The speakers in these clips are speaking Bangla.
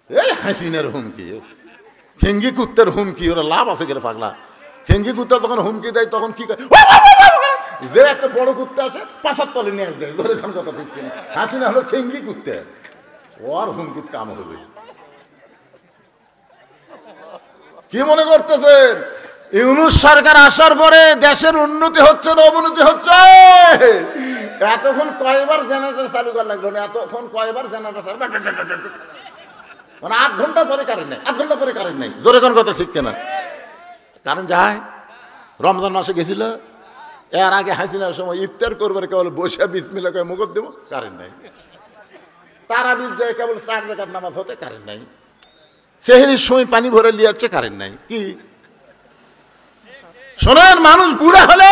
এই হাসিনের হুমকি, ফেঙ্গি কুত্তের হুমকি, ওরা লাভ আছে গেলে পাগলা। ফেঙ্গি কুত্তা যখন হুমকি দেয় তখন কি করে, যে একটা বড় কুত্তা আসে পাশার তলে নিয়ে আসে দেয়, ধরে কথা ঠিক কিনা। হাসিনা হলো ফেঙ্গি কুত্তে, ওর হুমকিত কাম হবে। কি মনে করতেছেন ইউনূস সরকার আসার পরে দেশের উন্নতি হচ্ছে না অবনতি হচ্ছে? এতক্ষণ কয়বার জেনারেটর চালু করা লাগলো না, এতক্ষণ কয়বার জেনারেটর, মানে 8 ঘন্টা পরে কারেন্ট নেই, 8 ঘন্টা পরে কারেন্ট নেই, জোরে কোন কথা ঠিক কিনা। কারেন্ট যায়। রমজান মাসে গেছিল, এর আগে হাসিনার সময় ইফতার করবার কেবল বসে বিসমিল্লাহ করে মুখত দেবো, কারেন্ট নাই। তারাবির যায় কেবল 4 রাকাত নামাজ হতে কারেন্ট নাই। সেহরির সময় পানি ভরে লিয়াচ্ছে, কারেন্ট নাই। কি শোনেন, মানুষ বুড়া হলে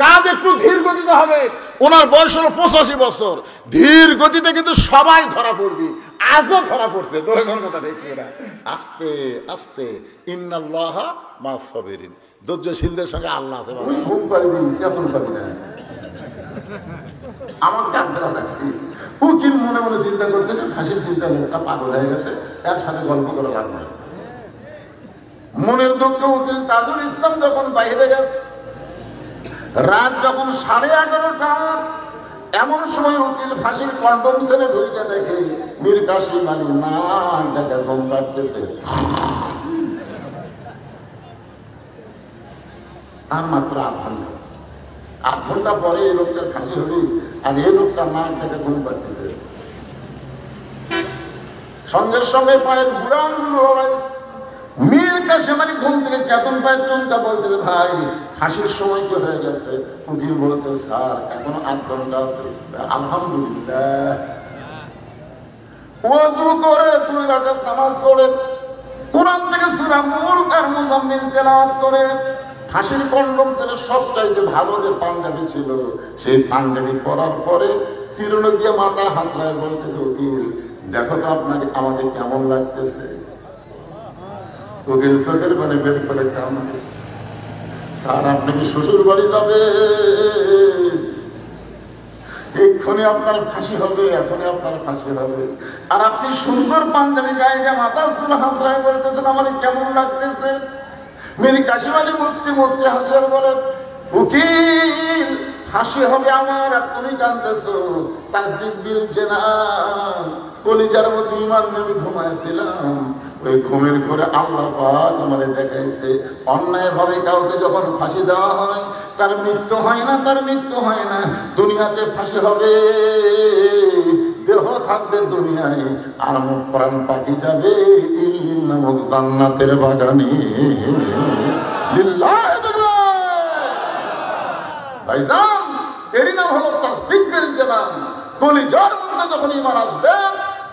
কাজ একটু ধীর গতিতে হবে। ওনার বয়স হলো 85 বছর, ধীর গতিতে কিন্তু সবাই ধরা পড়বি। আজও ধরা পড়ছে, ধরে কোন কথা ঠিক না। আস্তে আস্তে, ইন্নাল্লাহা মাস সাবিরিন, ধৈর্যশীলদের সঙ্গে আল্লাহ আছে। ঘুম পারবি চেতন পাবি না। আমার ডাক্তার দেখি উকিল মনে মনে চিন্তা করতে যে ফাঁসির চিন্তা, লোকটা পাগল হয়ে গেছে, এর সাথে গল্প করা লাগবে। মনের দুঃখ উকিল তাজুল ইসলাম যখন বাইরে গেছে, রাত যখন 11:30টা, এমন সময় উকিল ফাঁসির কন্ডম ছেড়ে ঢুকে দেখে মীর কাসিম আলী না দেখা ঘুম পাড়তেছে। আর মাত্র 8 ঘন্টা পরে এই লোকটার ফাঁসি হবি, আর এই লোকটা না দেখা ঘুম পাড়তেছে। সঙ্গে সঙ্গে পায়ের বুড়ানগুলো মীর কাসিম আলী ঘুম থেকে চেতন পায়ের চুনটা বলতে, ভাই ফাঁসির সময় কি হয়ে গেছে? উকিল বলতে, স্যার এখনো 8 ঘন্টা আছে। আলহামদুলিল্লাহ। ওযু করে 2 রাকাত নামাজ পড়ে কোরআন থেকে সূরা মুলক আর মুজাম্মিল তেলাওয়াত করে ফাঁসির কন্ডম ছেড়ে সবচাইতে ভালো যে পাঞ্জাবি ছিল, সেই পাঞ্জাবি পরার পরে চিরুনি দিয়ে মাথা হাসড়ায় বলতেছে, উকিল দেখো তো আপনাকে আমাকে কেমন লাগতেছে। উকিল চোখের পানি বের করে কাঁদে, স্যার আপনি কি শ্বশুর বাড়ি যাবে? এক্ষুনি আপনার ফাঁসি হবে, এখনই আপনার ফাঁসি হবে। আর আপনি সুন্দর পাঞ্জাবি গায়ে যে মাথা চুল হাসড়ায় বলতেছেন আমাকে কেমন লাগতেছে। মীর কাসিম আলী মুচকি মুচকি হাসির বলে, উকিল ফাঁসি হবে আমার, আর তুমি কাঁদতেছো। তাসদিক দিলছে না, কলিজার মধ্যে ঈমান নিয়ে ঘুমাইছিলাম, ওই ঘুমের ঘরে আল্লাহ পাক আমারে দেখাইছে অন্যায় ভাবে কাউকে যখন ফাঁসি দেওয়া হয় তার মৃত্যু হয় না, তার মৃত্যু হয় না। দুনিয়াতে ফাঁসি হবে, দেহ থাকবে দুনিয়ায়, আর মুখ প্রাণ পাখি যাবে ইল্লিন নামক জান্নাতের বাগানে। ভাইজান, এরই নাম হলো তাসদিক বিল জানান। কলিজার মধ্যে যখন ঈমান আসবে,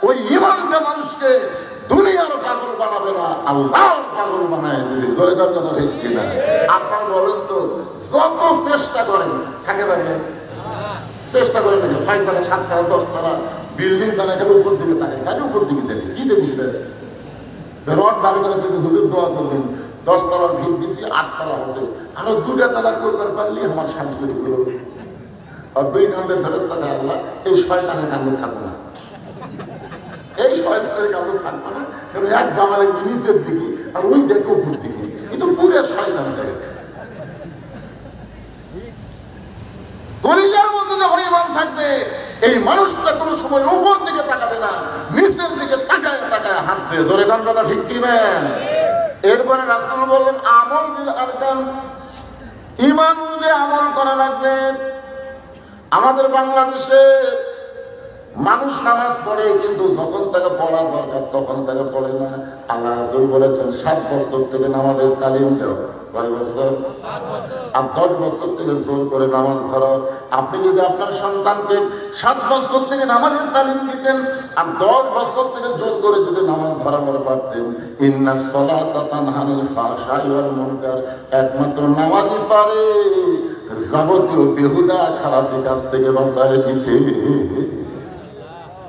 ওই ঈমানটা মানুষকে দুনিয়ার পাগল বানাবে না, আল্লাহর পাগল বানায় দিবে। জোরে কথা ঠিক কিনা? আপনারা বলেন তো, যত চেষ্টা করেন থাকে পারবেন? চেষ্টা করে দেখেন, 6 তলা 7 তলা 10 তলা বিল্ডিং তারা গেলে উপর দিকে থাকে, কাজে উপর দিকে দেখে কি দেখিস রড দাবি করে যদি হুজুর দোয়া করবেন 10 তলার ভিড় দিছি, 8 তলা আছে, আরো 2টা তলা করবার পারলে আমার শান্তি করে দিল। আর 2 কান্দে ফেরেশতা থাকে আল্লাহ, এই শয়তানের কান্দে থাকবে না, এই শয়তানের কান্দে থাকবে না, কারণ এক জামালের নিচের দিকে আর ওই দেখো উপর দিকে, কিন্তু পুরো শয়তান লেগেছে। কলিজার মধ্যে যখন ঈমান থাকবে, এই মানুষটা কোনো সময় উপর দিকে তাকাবে না, নিচের দিকে তাকায় তাকায় হাঁটবে। জোরে গান কথা ঠিক কি না? এরপরে রাসূল বললেন, আমল বিল আরকান, ঈমান অনুযায়ী আমল করা লাগবে। আমাদের বাংলাদেশে মানুষ নামাজ পড়ে, কিন্তু যখন তাকে পড়া দরকার তখন তাকে পড়ে না। আল্লাহ রাসূল বলেছেন 7 বছর থেকে নামাজের তালিম দাও। কয় বছর? 10 বছর থেকে জোর করে নামাজ ধরো। আপনি যদি আপনার সন্তানকে 7 বছর থেকে নামাজের তালিম দিতেন আর 10 বছর থেকে জোর করে যদি নামাজ ধরাবার পারতেন, ইন্নাস সালাতা তানহা আনিল ফাহশাই ওয়াল মুনকার, একমাত্র নামাজই পারে যাবতীয় বেহুদা খারাপি কাজ থেকে বাঁচায় দিতে।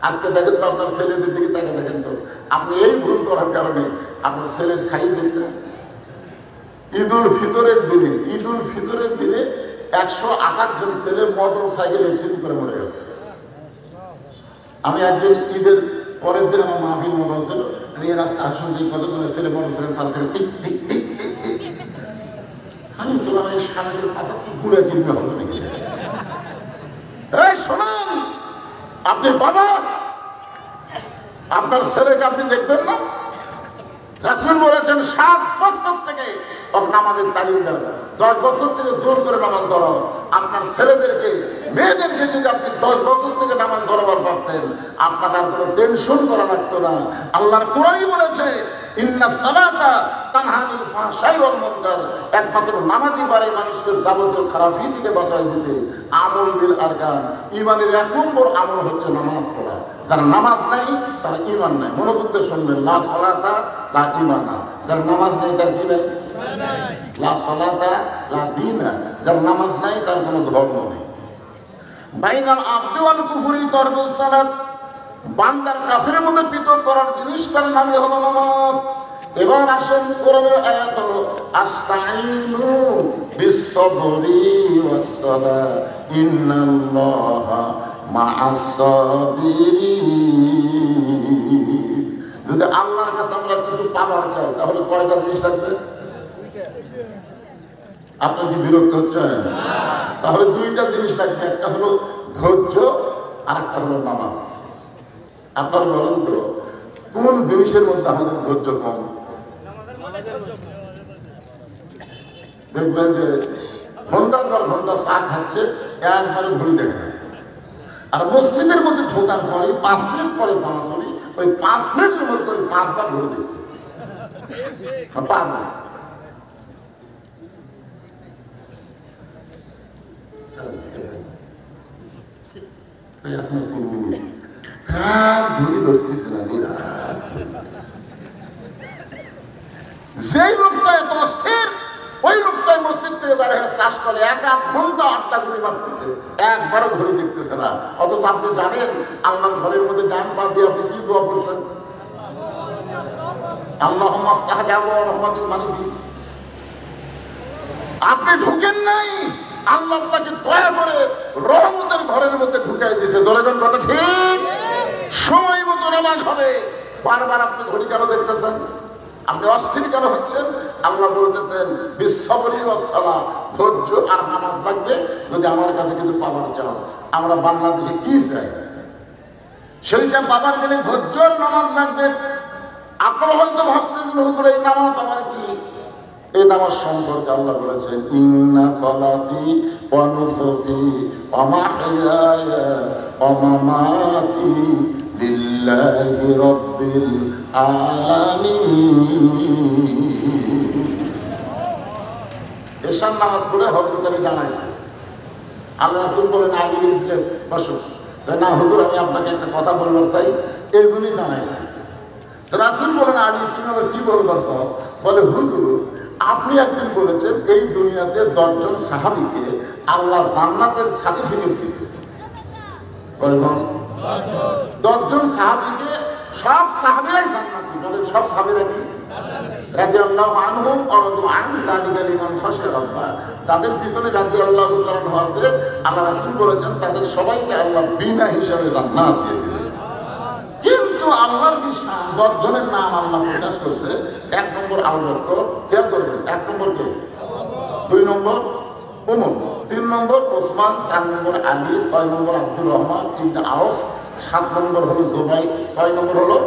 আজকে দেখেন তো আপনার ছেলেদের দিকে তাকে দেখেন তো, আপনি এই ভুল করার কারণে আপনার ছেলের ছাই দেখছেন। ঈদুল ফিতরের দিনে 128 জন ছেলে মোটর সাইকেল অ্যাক্সিডেন্ট করে মরে গেছে। আমি একদিন ঈদের পরের দিন আমার মাহফিল মোবাইল ছিল, রাস্তা আসুন যে কতগুলো ছেলে বড় ছেলে চালছে আমি তোমার এই সারাদিন কথা কি ঘুরে কিনতে হবে নাকি? এই শোনান, আপনি বাবা, আপনার ছেলেকে আপনি দেখবেন না? রাসূল বলেছেন 7 বছর থেকে নামাজের তালিম দেন, 10 বছর থেকে জোর করে নামাজ ধরো। আপনার ছেলেদেরকে মেয়েদেরকে যদি আপনি 10 বছর থেকে নামাজ ধরাবার পারতেন, আপনার আর কোনো টেনশন করা লাগতো না। আল্লাহর কোরআনই বলেছে ইন্না সালাতা তানহা আনিল ফাহশাই ওয়াল মুনকার, একমাত্র নামাজই পারে মানুষকে যাবতীয় খারাপি থেকে বাঁচায় দিতে। আমল বিল আরকান, ঈমানের 1 নম্বর আমল হচ্ছে নামাজ পড়া। যারা নামাজ নাই তার ঈমান নাই। মনোযোগ দিয়ে শুনবেন, লা সালাতা লা ঈমানা, যার নামাজ নাই তার কি নাই? লা সালাতা লা দীনা, যার নামাজ নাই তার কোনো ধর্ম নেই। বাইনাল আবদি ওয়াল কুফরি তরকুস সালাত, বান্দার কাফেরের মধ্যে পৃথক করার জিনিসটার নামই হলো নামাজ। এবার আসেন কোরআনের আয়াত হলো আস্তাঈনু বিস-সাবরি ওয়াস-সালাহ ইন্নাল্লাহা মা'আস সাবিরিন। যদি আল্লাহর কাছে আমরা কিছু পাওয়ার চাই তাহলে কয়টা জিনিস লাগবে? আপনি কি বিরক্ত হচ্ছেন? তাহলে 2টা জিনিস লাগবে, একটা হলো ধৈর্য আর একটা হলো নামাজ। আপনারা বলেন তো কোন জিনিসের মধ্যে আমাদের ধৈর্য কম? দেখবেন যে ঘন্টার পর ঘন্টা চা খাচ্ছে, একবারে ঘুরে দেখে। আর মসজিদের মধ্যে ঢোকার পরে 5 মিনিট পরে জামা চলি, ওই 5 মিনিটের মধ্যে 5 বার ঘুরে দেখতে। যেই লোকটা এত অস্থির, ওই লোকটাই মসজিদ থেকে বের হয়ে চাষ করে 1-1 ঘন্টা আড্ডা ঘুরে মারতেছে, একবারও ঘুরে দেখতেছে না। অথচ আপনি জানেন আল্লাহর ঘরের মধ্যে ডান পা দিয়ে আপনি কি দোয়া করছেন? আল্লাহুম্মা আফতাহ লি আবওয়াব রাহমাতিক মালিকি। আপনি ঢুকেন নাই, আল্লাহ আপনাকে দয়া করে রহমতের ঘরের মধ্যে ঢুকাই দিয়েছে। ধরেন কথা ঠিক, সময় মতো নামাজ হবে। বারবার আপনি ঘড়ি কেন দেখতেছেন? আপনি অস্থির কেন হচ্ছেন? আল্লাহ বলতেছেন বিস-সাবরি ওয়াস-সালাহ, ধৈর্য আর নামাজ লাগবে যদি আমার কাছে কিছু পাওয়ার চাও। আমরা বাংলাদেশে কি চাই সেইটা পাবার গেলে ধৈর্য আর নামাজ লাগবে। আপনারা হয়তো ভাবতেছেন হুজুর এই নামাজ আমার কি? এই নামাজ সম্পর্কে আল্লাহ বলেছেন ইন্না সালাতি ওয়া নুসুকি ওয়া মাহইয়ায়া ওয়া মামাতি লিল্লাহি রাব্বিল আলামিন। এশার নামাজ পড়ে হযরত আলী জানাইছে, আল্লাহ রাসূল বলেন আলী ইজলিস বসো। না হুজুর আমি আপনাকে একটা কথা বলবার চাই, এই জন্যই জানাইছি। রাসূল বলেন আলী তুমি আবার কি বলবার চাও? বলে হুজুর আপনি একদিন বলেছেন এই দুনিয়াতে 10 জন সাহাবীকে আল্লাহ জান্নাতের সার্টিফিকেট দিয়েছে। কয়জন? 10 জন সাহাবীকে, সব সাহাবীরাই জান্নাতি। বলে সব সাহাবীরা কি? রাদিয়াল্লাহু আনহুম ওয়া রাদু আন যালিকা লিমান খাশিয়া রাব্বাহ। তাদের পিছনে রাদিয়াল্লাহু তাআলা আছে। আল্লাহ রাসূল বলেছেন তাদের সবাইকে আল্লাহ বিনা হিসাবে জান্নাত দিয়ে দিবেন। কিন্তু আল্লাহর বিশ্বাস 10 জনের নাম আল্লাহ প্রকাশ করছে। 1 নম্বর আবু বকর, খেয়াল করবেন 1 নম্বর কে? 2 নম্বর ওমর, 3 নম্বর ওসমান, 4 নম্বর আলী, 6 নম্বর আব্দুর রহমান ইবনে আওফ, 7 নম্বর হলো জুবাইর, 6 নম্বর হলো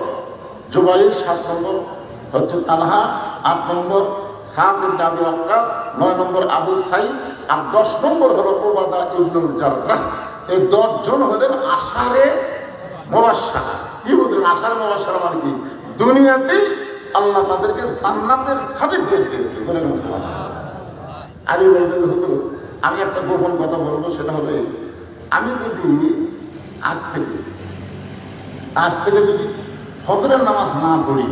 জুবাইর, 7 নম্বর হচ্ছে তালহা, 8 নম্বর সাদ ইবনে আবি ওয়াক্কাস, 9 নম্বর আবু সাইদ, আর 10 নম্বর হলো উবাদা ইবনুল জাররাহ। এই 10 জন হলেন আশারে মুবাশশারা। কি বুঝলেন আশারে মুবাশশারা মানে কি? দুনিয়াতেই আল্লাহ তাদেরকে জান্নাতের সার্টিফিকেট দিয়েছে। আমি বলতেন হুজুর আমি একটা গোপন কথা বলবো, সেটা হলো আমি যদি আজ থেকে যদি ফজরের নামাজ না পড়ি,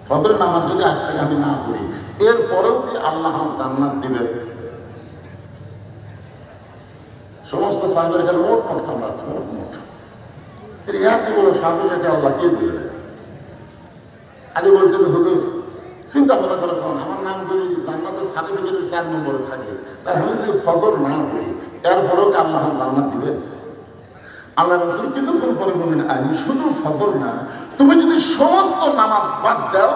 ফজরের নামাজ যদি আজ থেকে আমি না পড়ি, এরপরেও কি আল্লাহ জান্নাত দিবে? সমস্ত সাহাবীরা এখানে মোট কামড়াচ্ছে, মোট এত বড় সাহাবীকে আল্লাহ কে দিবে? আলী বলতেন হুজুর চিন্তা ভাবনা করে তখন আমার নাম যদি জান্নাতের সার্টিফিকেটের 4 নম্বরে থাকে, তাহলে আমি যদি ফজর না পড়ি এরপরেও কি আল্লাহ জান্নাত দিবে? আল্লাহ রাসূল কিছুক্ষণ পরে বললেন, আলী শুধু ফজর না, তুমি যদি সমস্ত নামাজ বাদ দাও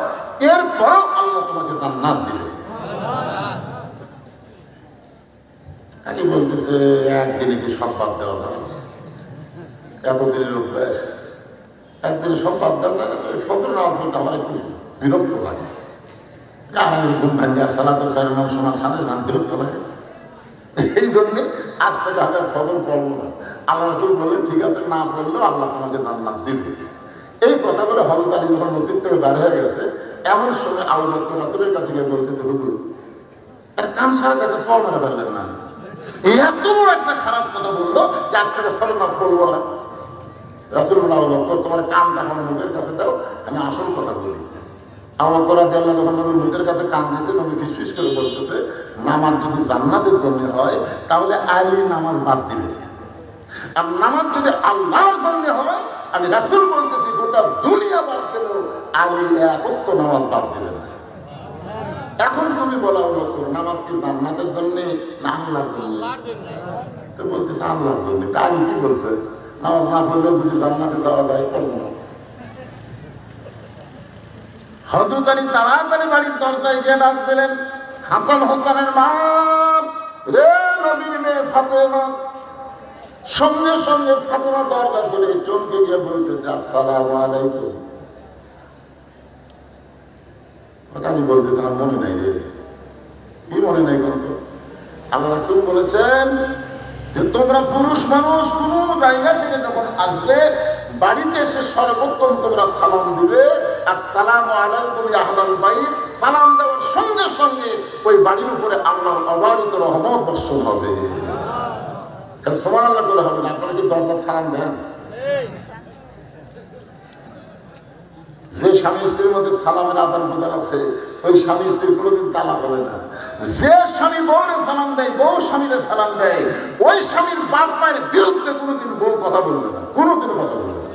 এরপরও আল্লাহ তোমাকে জান্নাত দিবে। আলী বলতেছে, একদিনে কি সব বাদ দেওয়া যায়? এতদিনের অভ্যাস, একদিনে সব বাদ দেওয়া যায়? ফজর নামাজ পড়তে আমার একটু বিরক্ত লাগে। আর আমি ঘুম ভাঙ্গা সালাত কারণ শোনার সাথে গান বিরক্ত লাগে। এই জন্যে আজ থেকে আমি ফজর পড়বো না। আল্লাহ রাসূল বললেন, ঠিক আছে, না পড়লেও আল্লাহ তোমাকে জান্নাত দিবে। এই কথা বলে হযরত আলী যখন মসজিদ থেকে বের হয়ে গেছে, এমন সময় আবু বকর রাসূলের কাছে গিয়ে বলতেছে, হুজুর আর কান সারা দেখে ফল মেরে ফেললেন না, এত বড় একটা খারাপ কথা বললো যে আজ থেকে ফল নাচ করবো না। রাসূল বললেন, আবু বকর তোমার কানটা আমার মুখের কাছে দাও, আমি আসল কথা বলি। আবু বকর রাদিয়াল্লাহু যখন নবীর মুখের কাছে কান দিয়েছে, নবী ফিসফিস করে বলতেছে, নামাজ যদি জান্নাতের জন্য হয় তাহলে আলী নামাজ বাদ দিবে, আর নামাজ যদি আল্লাহর জন্য হয়, আমি রাসূল বলতেছি গোটা দুনিয়া বাদ দিলেও আলী একত্ব নামাজ বাদ দিবে না। এখন তুমি বলো আবু বকর, নামাজ কি জান্নাতের জন্য না আল্লাহর জন্য? তো বলতেছে আল্লাহর জন্য। তা আলী কি বলছে, নামাজ না পড়লেও যদি জান্নাতে যাওয়া যায় পড়বো না। হযরত আলী তাড়াতাড়ি বাড়ির দরজায় গিয়ে ডাক দিলেন, হাসান হোসেনের মা, রে নবীর মেয়ে ফাতেমা। সঙ্গে সঙ্গে ফাতেমা দরজা খুলে চমকে গিয়ে বলতেছে, আসসালামু আলাইকুম। আমি বলতেছি, আমার মনে নাই রে। কি মনে নাই? কিন্তু আল্লাহ রাসূল বলেছেন যে তোমরা পুরুষ মানুষ কোন জায়গা থেকে যখন আসবে, বাড়িতে এসে সর্বোত্তম তোমরা সালাম দিবে, আসসালামু আলাইকুম ইয়া আহলাল বাইত। সালাম দেওয়ার সঙ্গে সঙ্গে ওই বাড়ির উপরে আল্লাহর অবারিত রহমত বর্ষণ হবে। সুবহানাল্লাহ বলে হবে না? আপনারা কি দরজার সালাম দেন? যে স্বামী স্ত্রীর মধ্যে সালামের আদান প্রদান আছে, ওই স্বামী স্ত্রী কোনোদিন তালাক হবে না। যে স্বামী বউরে সালাম দেয়, বউ স্বামীরে সালাম দেয়, ওই স্বামীর বাপ মায়ের বিরুদ্ধে কোনোদিন বউ কথা বলবে না, কোনোদিন কথা বলবে না।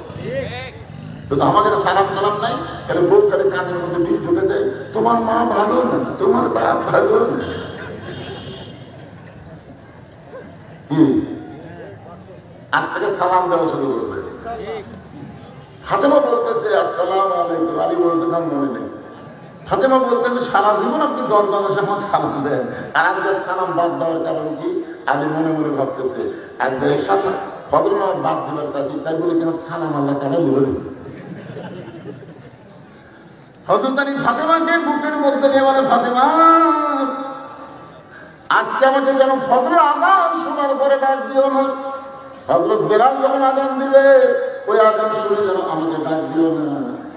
কিন্তু আমাদের সালাম কালাম নাই, তাহলে বউ তাহলে কানের মধ্যে বিষ ঢুকে দেয়, তোমার মা ভালো না, তোমার বাপ ভালো না। আজ থেকে সালাম দেওয়া শুরু করবে। ফাতেমা বলতেছে, আসসালামু আলাইকুম। আলী বলতেছে, মনে নেই। ফাতেমা বলতেছে, সারা জীবন আপনি দরজার সামনে সালাম দেন, আর আমাদের সালাম বাদ দেওয়ার কারণ কি? আলী মনে মনে ভাবতেছে, একবার সাথে ফজর নামাজ বাদ দেওয়ার চাষি, তাই বলে কেন সালাম আল্লাহ কেন বলে? হযরত আলী ফাতেমাকে বুকের মধ্যে নিয়ে বলে, ফাতেমা, আজকে আমাকে যেন ফজর আযান শোনার পরে ডাক দিও না। হযরত বেলাল যখন আযান দিবে, ওই আযান শুনে যেন আমাকে ডাক দিও না।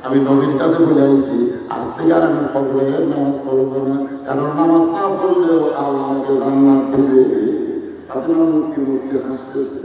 আমি নবীর কাছে বলে আইছি, আজ থেকে আর আমি ফজরের নামাজ পড়বো না, কারণ নামাজ না পড়লেও আল্লাহ আমাকে জান্নাত দিবে। ফাতেমা মুস্কি মুস্কি হাসতেছে।